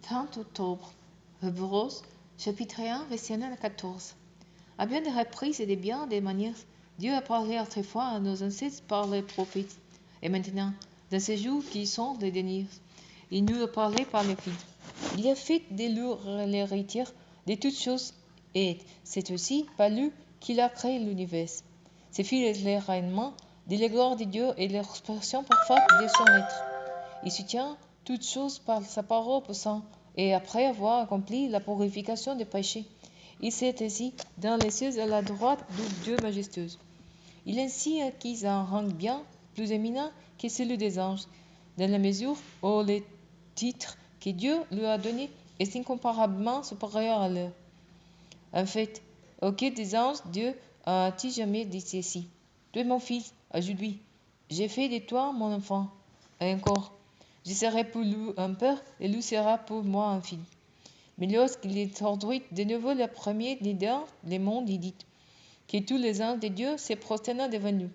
30 octobre. Hébreux, chapitre 1, verset 1 à 14. À bien des reprises et de bien des manières, Dieu a parlé autrefois à nos ancêtres par les prophètes. Et maintenant, dans ces jours qui sont les derniers, il nous a parlé par les Fils. Il a fait de lui l'héritier de toutes choses, et c'est aussi par lui qu'il a créé l'univers. Ces Fils est le rayonnement de la gloire de Dieu et l'expression parfaite de son être. Il soutient toutes choses par sa parole puissante, et après avoir accompli la purification des péchés, il s'est assis dans les cieux à la droite du Dieu majestueux. Il a ainsi acquis un rang bien plus éminent que celui des anges, dans la mesure où le titre que Dieu lui a donné est incomparablement supérieur à leur. En fait, aucun des anges, Dieu a-t-il jamais dit ceci: Tu es mon fils, aujourd'hui, j'ai fait de toi mon enfant. Et encore, je serai pour lui un père, et lui sera pour moi un fils. Mais lorsqu'il introduit de nouveau le premier leader, le monde, il dit que tous les anges de Dieu se prosternent devant lui.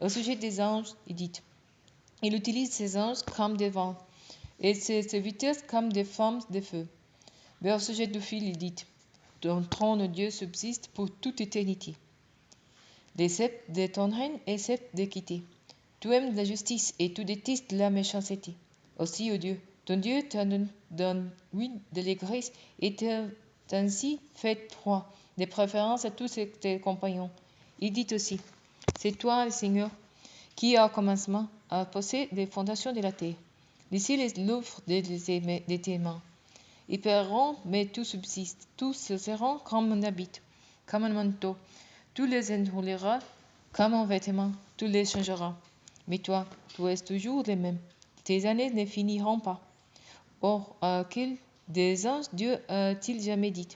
Au sujet des anges, il dit: Il utilise ses anges comme des vents, et ses serviteurs comme des flammes de feu. Mais au sujet du Fils, il dit: Ton trône, Dieu, subsiste pour toute éternité. Les sceptres de ton règne est sceptre d'équité. Tu aimes la justice et tu détestes la méchanceté. Aussi, ô Dieu, ton Dieu t'a donné de l'église et t'a ainsi fait roi, de préférence à tous tes compagnons. Il dit aussi: C'est toi, le Seigneur, qui au commencement a posé les fondations de la terre. D'ici les l'œuvre de tes mains. Ils perdront, mais tout subsiste. Tous seront comme un habit, comme un manteau. Tout les enroulera comme un vêtement, tout les changera. Mais toi, tu es toujours le même. Tes années ne finiront pas. Or, à quel des anges Dieu a-t-il jamais dit: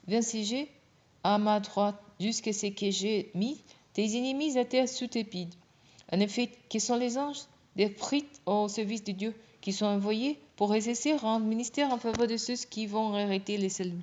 Viens siéger à ma droite jusqu'à ce que j'ai mis tes ennemis à terre sous tes pieds. En effet, que sont les anges? Des prêtres au service de Dieu, qui sont envoyés pour exercer un ministère en faveur de ceux qui vont hériter les saluts.